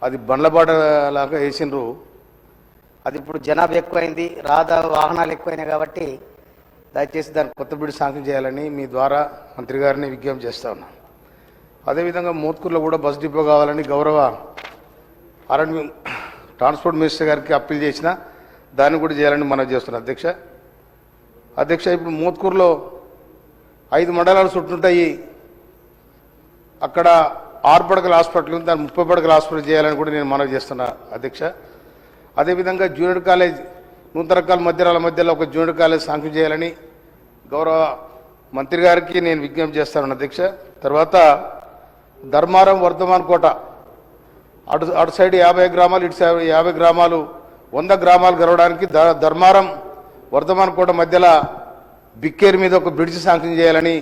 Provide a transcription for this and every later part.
అది బండ్లబాటలాగా వేసిండ్రు. అది ఇప్పుడు జనాభా ఎక్కువైంది, వాహనాలు ఎక్కువైనాయి కాబట్టి దయచేసి దాన్ని కొత్త బ్రిడ్జ్ శాంక్షన్ చేయాలని మీ ద్వారా మంత్రి గారిని విజ్ఞప్తి చేస్తా ఉన్నాను. అదేవిధంగా మోత్కూరులో కూడా బస్ డిపో కావాలని గౌరవ ట్రాన్స్పోర్ట్ మినిస్టర్ గారికి అప్పీల్ చేసిన దాన్ని కూడా చేయాలని మనం చేస్తున్నాం. అధ్యక్ష ఇప్పుడు మోత్కూరులో 5 మండలాలు చుట్టుంటాయి. అక్కడ 6 పడకల హాస్పిటల్ ఉంది, దాన్ని 30 పడకల హాస్పిటల్ చేయాలని కూడా నేను మనవి చేస్తున్నా అధ్యక్ష. అదేవిధంగా జూనియర్ కాలేజ్ నూతన రకాల మధ్యలో ఒక జూనియర్ కాలేజ్ శాంక్షన్ చేయాలని గౌరవ మంత్రి గారికి నేను విజ్ఞప్తి చేస్తాను అధ్యక్ష. తర్వాత ధర్మారం వర్ధమాన్ కోట అటు సైడ్ 50 గ్రామాలు, ఇటు సైడ్ 50 గ్రామాలు, 100 గ్రామాలు గడవడానికి ధర్మారం వర్ధమాన్ కోట మధ్యలో బిక్కేరు మీద ఒక బ్రిడ్జ్ శాంక్షన్ చేయాలని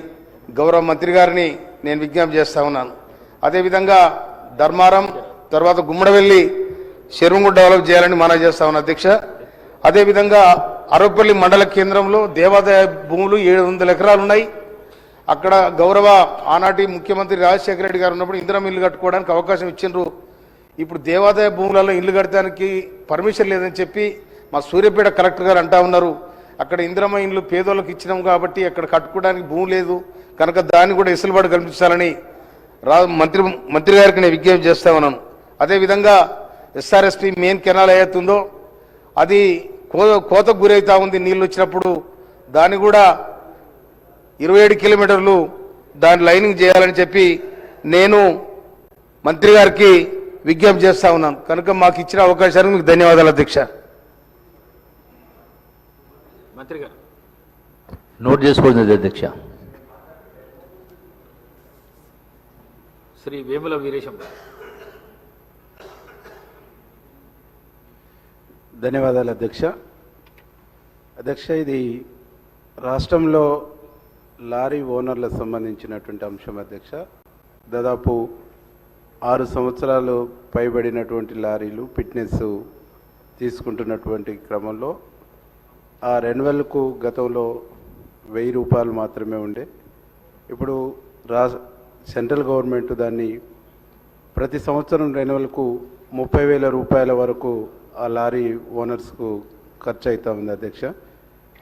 గౌరవ మంత్రి గారిని నేను విజ్ఞప్తి చేస్తా ఉన్నాను. అదేవిధంగా ధర్మారం తర్వాత గుమ్మడవెల్లి చెరువు డెవలప్ చేయాలని మనవి చేస్తా ఉన్నాను అధ్యక్ష. అదేవిధంగా అరవపల్లి మండల కేంద్రంలో దేవాదాయ భూములు 700 ఎకరాలు ఉన్నాయి. అక్కడ గౌరవ ఆనాటి ముఖ్యమంత్రి రాజశేఖర రెడ్డి గారు ఉన్నప్పుడు ఇందిరమ్మ ఇల్లు కట్టుకోవడానికి అవకాశం ఇచ్చిండ్రు. ఇప్పుడు దేవాదాయ భూములలో ఇల్లు కట్టడానికి పర్మిషన్ లేదని చెప్పి మా సూర్యాపేట కలెక్టర్ గారు అంటా ఉన్నారు. అక్కడ ఇందిరమ్మ ఇల్లు పేదోళ్ళకి ఇచ్చినాం కాబట్టి అక్కడ కట్టుకోవడానికి భూమి లేదు కనుక దాన్ని కూడా వెసులుబాటు కల్పించాలని మంత్రి గారికి నేను విజ్ఞప్తి చేస్తా ఉన్నాను. అదేవిధంగా ఎస్ఆర్ఎస్పి మెయిన్ కెనాల్ ఏదైతుందో అది కోతకు గురవుతా ఉంది. నీళ్ళు వచ్చినప్పుడు దాన్ని కూడా 27 కిలోమీటర్లు దాని లైనింగ్ చేయాలని చెప్పి నేను మంత్రి గారికి విజ్ఞప్తి చేస్తా ఉన్నాను. కనుక మాకు ఇచ్చిన అవకాశానికి మీకు ధన్యవాదాలు అధ్యక్ష. మంత్రి గారు నోట్ చేసుకోండి అధ్యక్ష. శ్రీ వేముల వీరేశం. ధన్యవాదాలు అధ్యక్ష. ఇది రాష్ట్రంలో లారీ ఓనర్లకు సంబంధించినటువంటి అంశం అధ్యక్ష. దాదాపు 6 సంవత్సరాలు పైబడినటువంటి లారీలు ఫిట్నెస్ తీసుకుంటున్నటువంటి క్రమంలో ఆ రెన్యువల్కు గతంలో 1000 రూపాయలు మాత్రమే ఉండే. ఇప్పుడు సెంట్రల్ గవర్నమెంట్ దాన్ని ప్రతి సంవత్సరం రెన్యువల్కు 30,000 రూపాయల వరకు ఆ లారీ ఓనర్స్కు ఖర్చు అవుతా ఉంది అధ్యక్ష.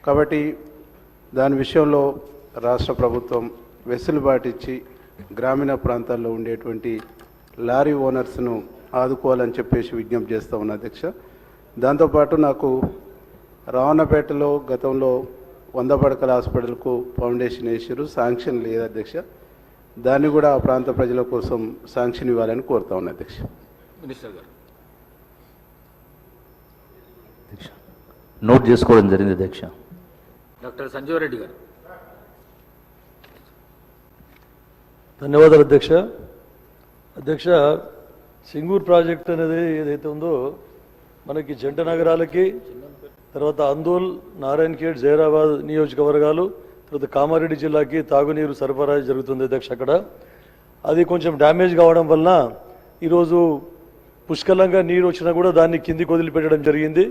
కాబట్టి దాని విషయంలో రాష్ట్ర ప్రభుత్వం వెసులుబాటు ఇచ్చి గ్రామీణ ప్రాంతాల్లో ఉండేటువంటి లారీ ఓనర్స్ను ఆదుకోవాలని చెప్పేసి విజ్ఞప్తి చేస్తూ ఉన్నా అధ్యక్ష. దాంతోపాటు నాకు రావణపేటలో గతంలో 100 పడకల హాస్పిటల్కు ఫౌండేషన్ వేసారు, శాంక్షన్ లేదు అధ్యక్ష. దాన్ని కూడా ఆ ప్రాంత ప్రజల కోసం శాంక్షన్ ఇవ్వాలని కోరుతా ఉన్నా అధ్యక్ష. మినిస్టర్ గారు నోట్ చేసుకోవడం జరిగింది అధ్యక్ష. డాక్టర్ సంజీవరెడ్డి గారు. ధన్యవాదాలు అధ్యక్ష. సింగూర్ ప్రాజెక్ట్ అనేది ఏదైతే ఉందో మనకి జంట నగరాలకి, తర్వాత అందోల్, నారాయణఖేడ్, జైరాబాద్ నియోజకవర్గాలు, తర్వాత కామారెడ్డి జిల్లాకి తాగునీరు సరఫరా జరుగుతుంది అధ్యక్ష. అక్కడ అది కొంచెం డ్యామేజ్ కావడం వలన ఈరోజు పుష్కలంగా నీరు వచ్చినా కూడా దాన్ని కిందికి వదిలిపెట్టడం జరిగింది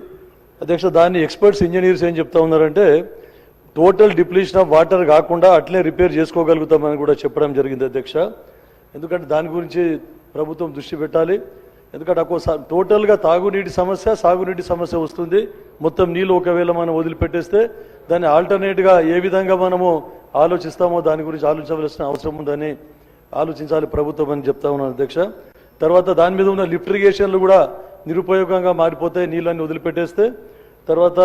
అధ్యక్ష. దాన్ని ఎక్స్పర్ట్స్, ఇంజనీర్స్ ఏం చెప్తా ఉన్నారంటే టోటల్ డిప్లీషన్ ఆఫ్ వాటర్ కాకుండా అట్లే రిపేర్ చేసుకోగలుగుతామని కూడా చెప్పడం జరిగింది అధ్యక్ష. ఎందుకంటే దాని గురించి ప్రభుత్వం దృష్టి పెట్టాలి. ఎందుకంటే టోటల్గా తాగునీటి సమస్య, సాగునీటి సమస్య వస్తుంది. మొత్తం నీళ్ళు ఒకవేళ మనం వదిలిపెట్టేస్తే దాన్ని ఆల్టర్నేట్గా ఏ విధంగా మనము ఆలోచిస్తామో దాని గురించి ఆలోచించవలసిన అవసరం ఉందని ఆలోచించాలి ప్రభుత్వం అని చెప్తా ఉన్నాను అధ్యక్ష. తర్వాత దాని మీద ఉన్న లిఫ్ట్ ఇరిగేషన్లు కూడా నిరుపయోగంగా మారిపోతాయి నీళ్ళని వదిలిపెట్టేస్తే. తర్వాత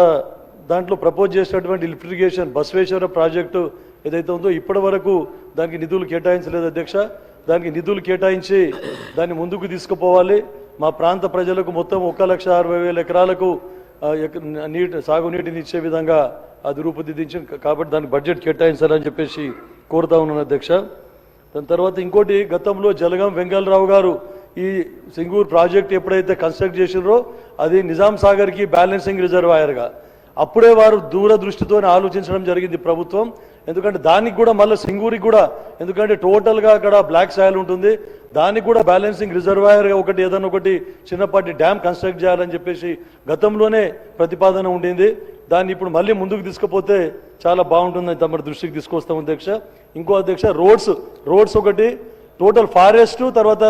దాంట్లో ప్రపోజ్ చేసినటువంటి లిఫ్ట్ ఇరిగేషన్ బసవేశ్వర ప్రాజెక్టు ఏదైతే ఉందో ఇప్పటి వరకు దానికి నిధులు కేటాయించలేదు అధ్యక్ష. దానికి నిధులు కేటాయించి దాన్ని ముందుకు తీసుకుపోవాలి. మా ప్రాంత ప్రజలకు మొత్తం 1,60,000 ఎకరాలకు సాగునీటిని ఇచ్చే విధంగా అది రూపుదిద్దించింది కాబట్టి దానికి బడ్జెట్ కేటాయించాలని చెప్పేసి కోరుతా ఉన్నాను అధ్యక్ష. దాని తర్వాత ఇంకోటి, గతంలో జలగం వెంగళరావు గారు ఈ సింగూర్ ప్రాజెక్ట్ ఎప్పుడైతే కన్స్ట్రక్ట్ చేసినారో అది నిజాం సాగర్కి బ్యాలెన్సింగ్ రిజర్వాయర్గా అప్పుడే వారు దూరదృష్టితో ఆలోచించడం జరిగింది ప్రభుత్వం. ఎందుకంటే దానికి కూడా మళ్ళీ సింగూరికి కూడా, ఎందుకంటే టోటల్గా అక్కడ బ్లాక్ సాయిల్ ఉంటుంది, దానికి కూడా బ్యాలెన్సింగ్ రిజర్వాయర్గా ఒకటి ఏదైనా ఒకటి చిన్నపాటి డ్యామ్ కన్స్ట్రక్ట్ చేయాలని చెప్పేసి గతంలోనే ప్రతిపాదన ఉండింది. దాన్ని ఇప్పుడు మళ్ళీ ముందుకు తీసుకుపోతే చాలా బాగుంటుందని తమ దృష్టికి తీసుకొస్తాం అధ్యక్ష. ఇంకో అధ్యక్ష, రోడ్స్ ఒకటి టోటల్ ఫారెస్ట్ తర్వాత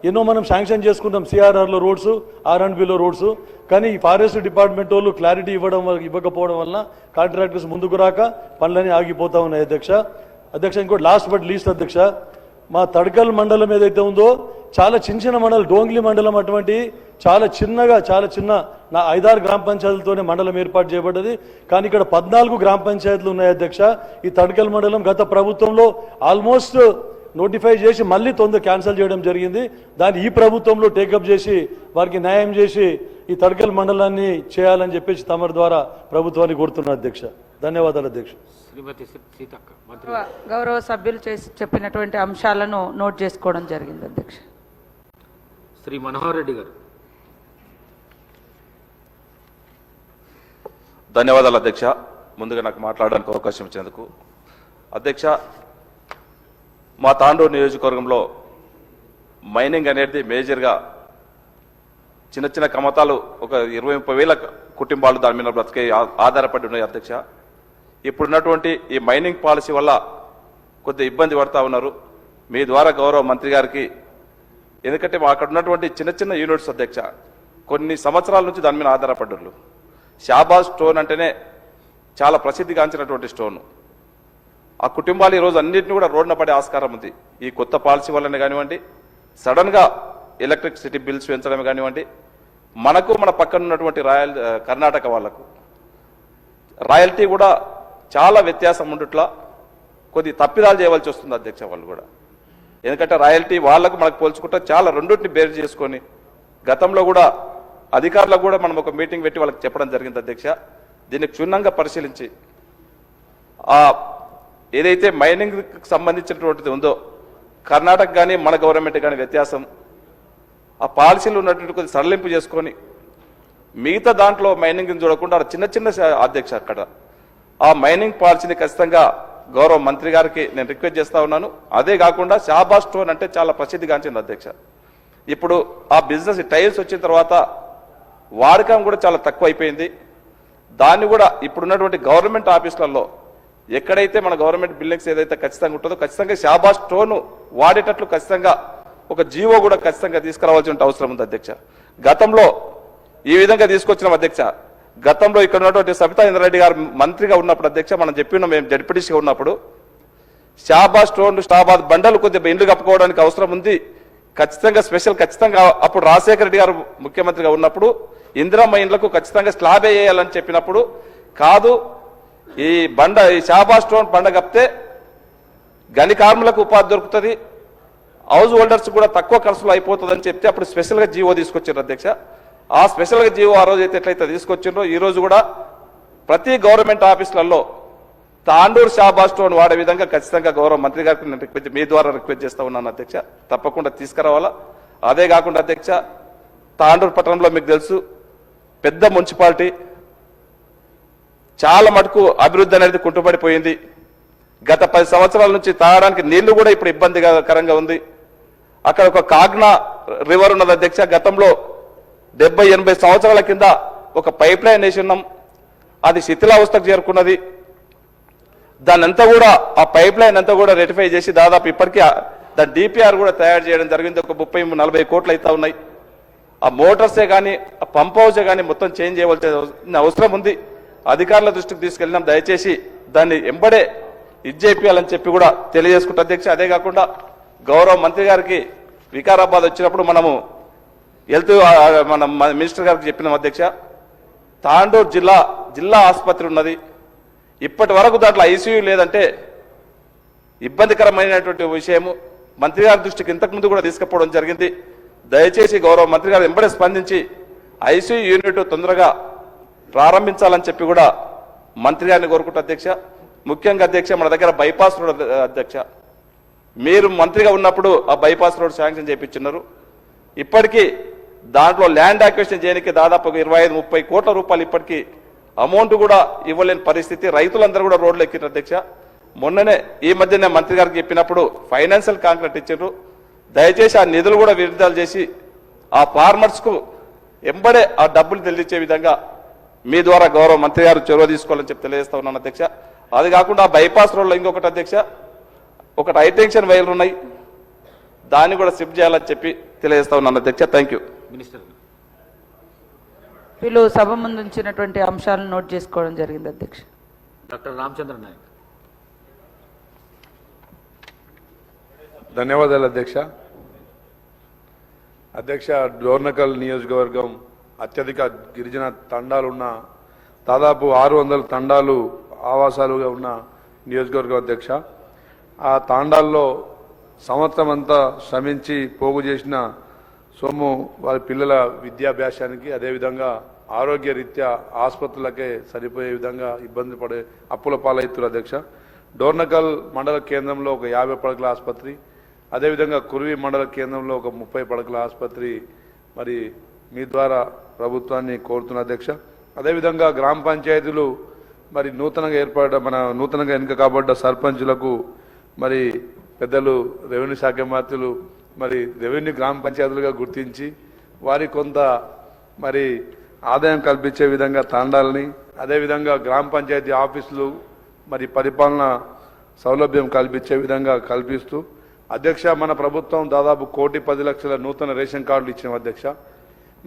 ఎన్నో మనం శాంక్షన్ చేసుకుంటాం సిఆర్ఆర్లో రోడ్స్, R&Bలో రోడ్స్. కానీ ఈ ఫారెస్ట్ డిపార్ట్మెంట్ వాళ్ళు క్లారిటీ ఇవ్వకపోవడం వలన కాంట్రాక్టర్స్ ముందుకు రాక పనులన్నీ ఆగిపోతా ఉన్నాయి అధ్యక్ష. ఇంకోటి లాస్ట్ బట్ లీస్ట్ అధ్యక్ష, మా తడకల్ మండలం ఏదైతే ఉందో చాలా చిన్న మండలం, డోంగ్లీ మండలం అటువంటి చాలా చిన్న 5-6 గ్రామ పంచాయతీలతోనే మండలం ఏర్పాటు చేయబడ్డది. కానీ ఇక్కడ 14 గ్రామ పంచాయతీలు ఉన్నాయి అధ్యక్ష. ఈ తడకల్ మండలం గత ప్రభుత్వంలో ఆల్మోస్ట్ నోటిఫై చేసి మళ్ళీ క్యాన్సిల్ చేయడం జరిగింది. దాన్ని ఈ ప్రభుత్వంలో టేకప్ చేసి వారికి న్యాయం చేసి ఈ తడకల్ మండలాన్ని చేయాలని చెప్పేసి తమరి ద్వారా ప్రభుత్వాన్ని కోరుతున్నారు అధ్యక్ష. ధన్యవాదాలు అధ్యక్ష. శ్రీమతి సీతక్క, మంత్రి గౌరవ సభ్యులు చెప్పినటువంటి అంశాలను నోట్ చేసుకోవడం జరిగింది అధ్యక్ష. శ్రీ మనోహర్ రెడ్డి గారు. ధన్యవాదాలు అధ్యక్ష. ముందుగా నాకు మాట్లాడడానికి అవకాశం ఇచ్చినందుకు. అధ్యక్ష, మా తాండూరు నియోజకవర్గంలో మైనింగ్ అనేది మేజర్గా చిన్న కమతాలు ఒక 20-30 వేల కుటుంబాలు దాని మీద బ్రతికే ఆధారపడి ఉన్నాయి అధ్యక్ష. ఇప్పుడున్నటువంటి ఈ మైనింగ్ పాలసీ వల్ల కొద్ది ఇబ్బంది పడతా ఉన్నారు. మీ ద్వారా గౌరవ మంత్రి గారికి, ఎందుకంటే అక్కడ ఉన్నటువంటి చిన్న యూనిట్స్ అధ్యక్ష కొన్ని సంవత్సరాల నుంచి దాని మీద ఆధారపడ్డారు. షాబాజ్ స్టోన్ అంటేనే చాలా ప్రసిద్ధిగాంచినటువంటి స్టోన్. ఆ కుటుంబాలు ఈరోజు అన్నింటినీ కూడా రోడ్డున పడే ఆస్కారం ఉంది. ఈ కొత్త పాలసీ వల్లనే కానివ్వండి, సడన్గా ఎలక్ట్రిసిటీ బిల్స్ పెంచడమే కానివ్వండి, మనకు మన పక్కన ఉన్నటువంటి కర్ణాటక వాళ్లకు రాయల్టీ కూడా చాలా వ్యత్యాసం ఉండుట్లా కొద్ది తప్పిదాలు చేయవలసి వస్తుంది అధ్యక్ష. వాళ్ళు కూడా ఎందుకంటే రాయల్టీ వాళ్లకు మనకు పోల్చుకుంటే చాలా రెండింటిని బేర్ చేసుకొని గతంలో కూడా అధికారులకు కూడా మనం ఒక మీటింగ్ పెట్టి వాళ్ళకి చెప్పడం జరిగింది అధ్యక్ష. దీన్ని క్షుణ్ణంగా పరిశీలించి ఏదైతే మైనింగ్కి సంబంధించినటువంటిది ఉందో కర్ణాటక కానీ మన గవర్నమెంట్ కానీ వ్యత్యాసం, ఆ పాలసీలు ఉన్నటువంటి కొద్ది సడలింపు చేసుకొని మిగతా దాంట్లో మైనింగ్ని చూడకుండా చిన్న అధ్యక్ష అక్కడ ఆ మైనింగ్ పాలసీని ఖచ్చితంగా గౌరవ మంత్రి గారికి నేను రిక్వెస్ట్ చేస్తా ఉన్నాను. అదే కాకుండా షాబాజ్ స్టోన్ అంటే చాలా ప్రసిద్ధిగాంచింది అధ్యక్ష. ఇప్పుడు ఆ బిజినెస్ టైల్స్ వచ్చిన తర్వాత వాడకం కూడా చాలా తక్కువ అయిపోయింది. దాన్ని కూడా ఇప్పుడున్నటువంటి గవర్నమెంట్ ఆఫీసులలో ఎక్కడైతే మన గవర్నమెంట్ బిల్డింగ్స్ ఏదైతే ఖచ్చితంగా ఉంటుందో ఖచ్చితంగా షాబాజ్ స్టోన్ వాడేటట్లు ఖచ్చితంగా ఒక జీవో కూడా ఖచ్చితంగా తీసుకురావాల్సిన అవసరం ఉంది అధ్యక్ష. గతంలో ఈ విధంగా తీసుకొచ్చినాం అధ్యక్ష. గతంలో ఇక్కడ ఉన్నటువంటి సబితా ఇంద్రారెడ్డి గారు మంత్రిగా ఉన్నప్పుడు అధ్యక్ష మనం చెప్పినాం, మేము జడ్పీటీసీగా ఉన్నప్పుడు షాబాజ్ స్టోన్ షాబాజ్ బండలు కొద్దిగా ఇండ్లు కప్పుకోవడానికి అవసరం ఉంది ఖచ్చితంగా ఖచ్చితంగా అప్పుడు రాజశేఖర రెడ్డి గారు ముఖ్యమంత్రిగా ఉన్నప్పుడు ఇందిరమ్మ ఇండ్లకు ఖచ్చితంగా స్లాబే వేయాలని చెప్పినప్పుడు కాదు ఈ షాబాజ్ స్టోన్ బండ కప్పితే గని కార్మికులకు ఉపాధి దొరుకుతుంది, హౌస్ హోల్డర్స్ కూడా తక్కువ ఖర్చులు అయిపోతుందని చెప్తే అప్పుడు స్పెషల్గా జీవో తీసుకొచ్చారు అధ్యక్ష. ఆ స్పెషల్గా జీవో ఆ రోజు అయితే ఎట్లయితే తీసుకొచ్చిండ్రో ఈ రోజు కూడా ప్రతి గవర్నమెంట్ ఆఫీసులలో తాండూరు షాబాజ్ స్టోన్ వాడే విధంగా ఖచ్చితంగా గౌరవ మంత్రి గారికి నేను మీ ద్వారా రిక్వెస్ట్ చేస్తా ఉన్నాను అధ్యక్ష. తప్పకుండా తీసుకురావాలా. అదే కాకుండా అధ్యక్ష తాండూరు పట్టణంలో మీకు తెలుసు పెద్ద మున్సిపాలిటీ, చాలా మటుకు అభివృద్ధి అనేది కుంటుపడిపోయింది. గత 10 సంవత్సరాల నుంచి తాగడానికి నీళ్లు కూడా ఇప్పుడు ఇబ్బందికరంగా ఉంది. అక్కడ ఒక కాగ్నా రివర్ ఉన్నది అధ్యక్ష. గతంలో 70-80 సంవత్సరాల కింద ఒక పైప్ లైన్ వేసి ఉన్నాం, అది శిథిలావస్థకు చేరుకున్నది. దాన్నంతా కూడా ఆ పైప్ లైన్ అంతా కూడా రెటిఫై చేసి దాదాపు ఇప్పటికీ దాని డిపిఆర్ కూడా తయారు చేయడం జరిగింది. ఒక 30-40 కోట్లు అవుతా ఉన్నాయి. ఆ మోటార్సే కానీ ఆ పంప్ హౌసే కానీ మొత్తం చేంజ్ చేయవలసిన అవసరం ఉంది. అధికారుల దృష్టికి తీసుకెళ్ళినాం. దయచేసి దాన్ని ఎంబడే ఇచ్చేయాలని చెప్పి కూడా తెలియజేసుకుంటా అధ్యక్ష. అదే కాకుండా గౌరవ మంత్రి గారికి వికారాబాద్ వచ్చినప్పుడు మనము హెల్త్ మన మినిస్టర్ గారికి చెప్పినాం అధ్యక్ష. తాండూరు జిల్లా ఆసుపత్రి ఉన్నది, ఇప్పటి వరకు దాంట్లో ఐసీయూ లేదంటే ఇబ్బందికరమైనటువంటి విషయము. మంత్రి గారి దృష్టికి ఇంతకుముందు కూడా తీసుకుపోవడం జరిగింది. దయచేసి గౌరవ మంత్రి గారు ఎంబడే స్పందించి ఐసీయూ యూనిట్ తొందరగా ప్రారంభించాలని చెప్పి కూడా మంత్రి గారిని కోరుకుంటా అధ్యక్ష. ముఖ్యంగా అధ్యక్ష మన దగ్గర బైపాస్ రోడ్ అధ్యక్ష, మీరు మంత్రిగా ఉన్నప్పుడు ఆ బైపాస్ రోడ్ శాంక్షన్ చేయించున్నారు. ఇప్పటికీ దాంట్లో ల్యాండ్ అక్విజిషన్ చేయడానికి దాదాపు 25-30 కోట్ల రూపాయలు ఇప్పటికీ అమౌంట్ కూడా ఇవ్వలేని పరిస్థితి. రైతులందరూ కూడా రోడ్లు ఎక్కిన అధ్యక్ష. మొన్ననే ఈ మధ్యనే మంత్రి గారికి చెప్పినప్పుడు ఫైనాన్షియల్ కాంట్రాక్ట్ ఇచ్చారు. దయచేసి ఆ నిధులు కూడా విడుదల చేసి ఆ ఫార్మర్స్కు ఎంబడే ఆ డబ్బులు చెల్లించే విధంగా మీ ద్వారా గౌరవ మంత్రి గారు చొరవ తీసుకోవాలని చెప్పి తెలియజేస్తా ఉన్నాను అధ్యక్ష. అది కాకుండా బైపాస్ రోడ్లో ఇంకొకటి అధ్యక్ష, ఒకటి హైటెన్షన్ వైర్లు ఉన్నాయి. దాన్ని కూడా షిఫ్ట్ చేయాలని చెప్పి తెలియజేస్తా ఉన్నాను అధ్యక్ష. Thank you. మినిస్టర్ గారు. వీళ్ళు సభ ముందు ఉంచినటువంటి అంశాలను నోట్ చేసుకోవడం జరిగింది అధ్యక్ష. డాక్టర్ రామచంద్ర నాయక్. ధన్యవాదాలు అధ్యక్ష. అధ్యక్ష, డోర్నకల్ నియోజకవర్గం అత్యధిక గిరిజన తండాలున్న దాదాపు 600 తండాలు ఆవాసాలుగా ఉన్న నియోజకవర్గం అధ్యక్ష. ఆ తాండాల్లో సంవత్సరం అంతా శ్రమించి పోగు చేసిన సొమ్ము వారి పిల్లల విద్యాభ్యాసానికి, అదేవిధంగా ఆరోగ్య రీత్యా ఆసుపత్రులకే సరిపోయే విధంగా ఇబ్బంది పడే అప్పుల పాలవుతున్నారు అధ్యక్ష. డోర్నకల్ మండల కేంద్రంలో ఒక 50 పడకల ఆసుపత్రి, అదేవిధంగా కుర్వి మండల కేంద్రంలో ఒక 30 పడకల ఆసుపత్రి మరి మీ ద్వారా ప్రభుత్వాన్ని కోరుతున్న అధ్యక్ష. అదేవిధంగా గ్రామ పంచాయతీలు మరి నూతనంగా ఎన్నిక కాబడ్డ సర్పంచులకు మరి పెద్దలు రెవెన్యూ శాఖ మంత్రులు మరి రెవెన్యూ గ్రామ పంచాయతీలుగా గుర్తించి వారి కొంత మరి ఆదాయం కల్పించే విధంగా తాండాలని, అదేవిధంగా గ్రామ పంచాయతీ ఆఫీసులు మరి పరిపాలన సౌలభ్యం కల్పించే విధంగా కల్పిస్తూ అధ్యక్ష, మన ప్రభుత్వం దాదాపు 1,10,00,000 నూతన రేషన్ కార్డులు ఇచ్చిన అధ్యక్ష.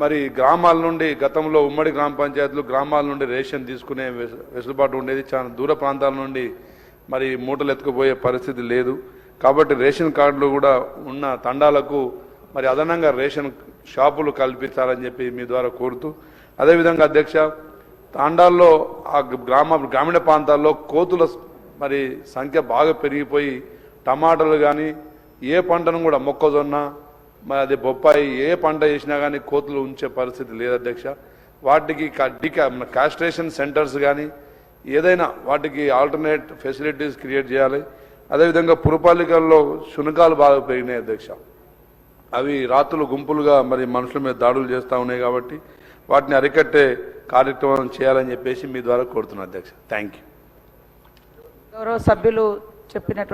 మరి గ్రామాల నుండి గతంలో ఉమ్మడి గ్రామ పంచాయతీలు గ్రామాల నుండి రేషన్ తీసుకునే వెసులుబాటు ఉండేది. చాలా దూర ప్రాంతాల నుండి మరి మూటలు ఎత్తుకుపోయే పరిస్థితి లేదు. కాబట్టి రేషన్ కార్డులు కూడా ఉన్న తండాలకు మరి అదనంగా రేషన్ షాపులు కల్పించాలని చెప్పి మీ ద్వారా కోరుతూ, అదేవిధంగా అధ్యక్ష, తాండాల్లో ఆ గ్రామీణ ప్రాంతాల్లో కోతుల మరి సంఖ్య బాగా పెరిగిపోయి టమాటాలు కానీ ఏ పంటను కూడా మొక్కజొన్న మరి అదే బొప్పాయి ఏ పంట చేసినా కానీ కోతులు ఉంచే పరిస్థితి లేదు అధ్యక్ష. వాటికి కాస్ట్రేషన్ సెంటర్స్ కానీ ఏదైనా వాటికి ఆల్టర్నేట్ ఫెసిలిటీస్ క్రియేట్ చేయాలి. అదేవిధంగా పురపాలికల్లో శునకాలు బాగా పెరిగినాయి అధ్యక్ష. అవి రాత్రులు గుంపులుగా మరి మనుషుల మీద దాడులు చేస్తూ ఉన్నాయి కాబట్టి వాటిని అరికట్టే కార్యక్రమం చేయాలని చెప్పేసి మీ ద్వారా కోరుతున్నాను అధ్యక్ష. Thank you. గౌరవ సభ్యులు చెప్పినటువంటి